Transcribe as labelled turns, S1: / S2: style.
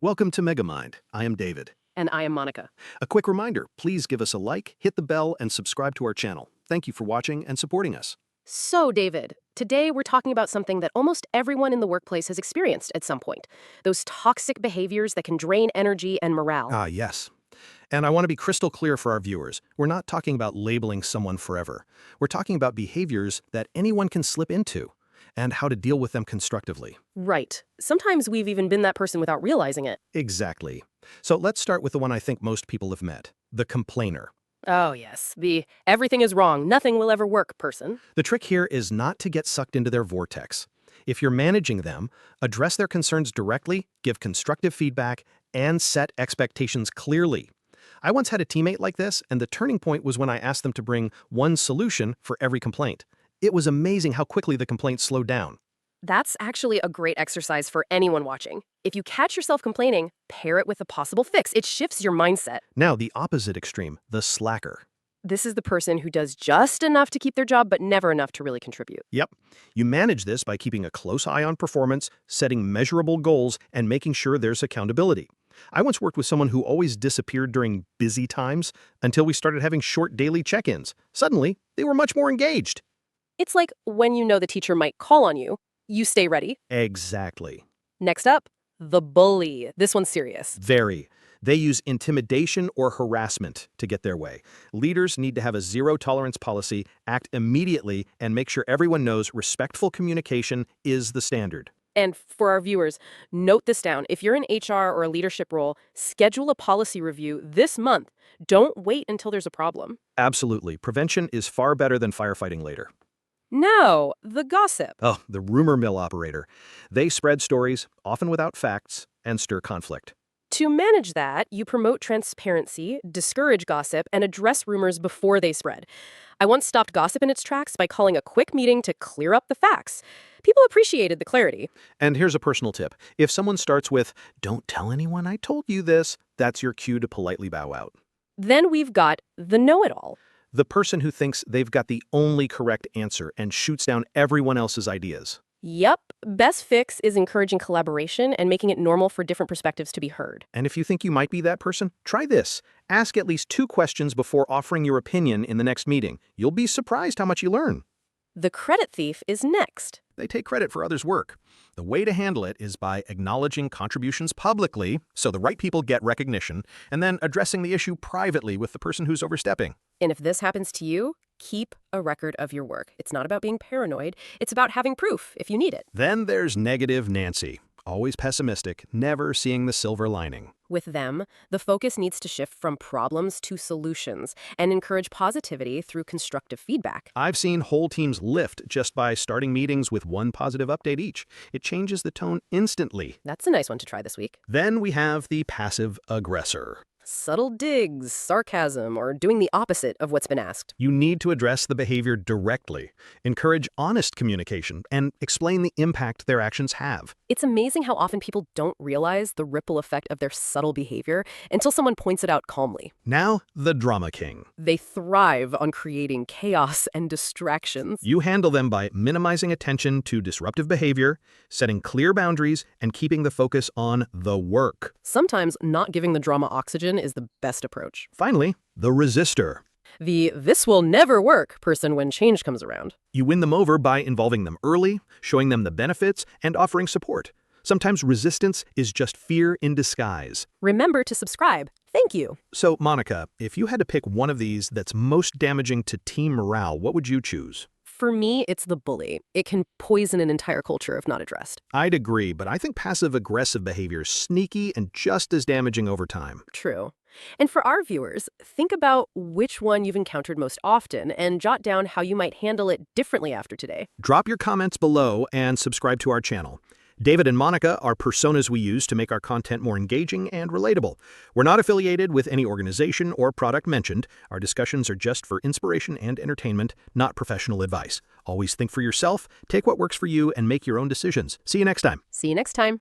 S1: Welcome to Megamind. I am David.
S2: And I am Monica.
S1: A quick reminder, please give us a like, hit the bell, and subscribe to our channel. Thank you for watching and supporting us.
S2: So, David, today we're talking about something that almost everyone in the workplace has experienced at some point. Those toxic behaviors that can drain energy and morale.
S1: Ah, yes. And I want to be crystal clear for our viewers. We're not talking about labeling someone forever. We're talking about behaviors that anyone can slip into and how to deal with them constructively.
S2: Right. Sometimes we've even been that person without realizing it.
S1: Exactly. So let's start with the one I think most people have met, the complainer.
S2: Oh, yes. The everything is wrong, nothing will ever work person.
S1: The trick here is not to get sucked into their vortex. If you're managing them, address their concerns directly, give constructive feedback, and set expectations clearly. I once had a teammate like this, and the turning point was when I asked them to bring one solution for every complaint. It was amazing how quickly the complaints slowed down.
S2: That's actually a great exercise for anyone watching. If you catch yourself complaining, pair it with a possible fix. It shifts your mindset.
S1: Now, the opposite extreme, the slacker.
S2: This is the person who does just enough to keep their job, but never enough to really contribute.
S1: Yep. You manage this by keeping a close eye on performance, setting measurable goals, and making sure there's accountability. I once worked with someone who always disappeared during busy times until we started having short daily check-ins. Suddenly, they were much more engaged.
S2: It's like when you know the teacher might call on you, you stay ready.
S1: Exactly.
S2: Next up, the bully. This one's serious.
S1: Very. They use intimidation or harassment to get their way. Leaders need to have a zero-tolerance policy, act immediately, and make sure everyone knows respectful communication is the standard.
S2: And for our viewers, note this down. If you're in HR or a leadership role, schedule a policy review this month. Don't wait until there's a problem.
S1: Absolutely. Prevention is far better than firefighting later.
S2: No, the gossip.
S1: Oh, the rumor mill operator. They spread stories, often without facts, and stir conflict.
S2: To manage that, you promote transparency, discourage gossip, and address rumors before they spread. I once stopped gossip in its tracks by calling a quick meeting to clear up the facts. People appreciated the clarity.
S1: And here's a personal tip. If someone starts with, "Don't tell anyone I told you this," that's your cue to politely bow out.
S2: Then we've got the know-it-all.
S1: The person who thinks they've got the only correct answer and shoots down everyone else's ideas.
S2: Yep, best fix is encouraging collaboration and making it normal for different perspectives to be heard.
S1: And if you think you might be that person, try this. Ask at least 2 questions before offering your opinion in the next meeting. You'll be surprised how much you learn.
S2: The credit thief is next.
S1: They take credit for others' work. The way to handle it is by acknowledging contributions publicly, so the right people get recognition, and then addressing the issue privately with the person who's overstepping.
S2: And if this happens to you, keep a record of your work. It's not about being paranoid. It's about having proof if you need it.
S1: Then there's Negative Nancy. Always pessimistic, never seeing the silver lining.
S2: With them, the focus needs to shift from problems to solutions and encourage positivity through constructive feedback.
S1: I've seen whole teams lift just by starting meetings with one positive update each. It changes the tone instantly.
S2: That's a nice one to try this week.
S1: Then we have the passive aggressor.
S2: Subtle digs, sarcasm, or doing the opposite of what's been asked.
S1: You need to address the behavior directly, encourage honest communication, and explain the impact their actions have.
S2: It's amazing how often people don't realize the ripple effect of their subtle behavior until someone points it out calmly.
S1: Now, the drama king.
S2: They thrive on creating chaos and distractions.
S1: You handle them by minimizing attention to disruptive behavior, setting clear boundaries, and keeping the focus on the work.
S2: Sometimes not giving the drama oxygen is the best approach.
S1: Finally, the resistor.
S2: The "this will never work" person when change comes around.
S1: You win them over by involving them early, showing them the benefits, and offering support. Sometimes resistance is just fear in disguise.
S2: Remember to subscribe. Thank you.
S1: So, Monica, if you had to pick one of these that's most damaging to team morale, what would you choose?
S2: For me, it's the bully. It can poison an entire culture if not addressed.
S1: I'd agree, but I think passive-aggressive behavior is sneaky and just as damaging over time.
S2: True. And for our viewers, think about which one you've encountered most often and jot down how you might handle it differently after today.
S1: Drop your comments below and subscribe to our channel. David and Monica are personas we use to make our content more engaging and relatable. We're not affiliated with any organization or product mentioned. Our discussions are just for inspiration and entertainment, not professional advice. Always think for yourself, take what works for you, and make your own decisions. See you next time.
S2: See you next time.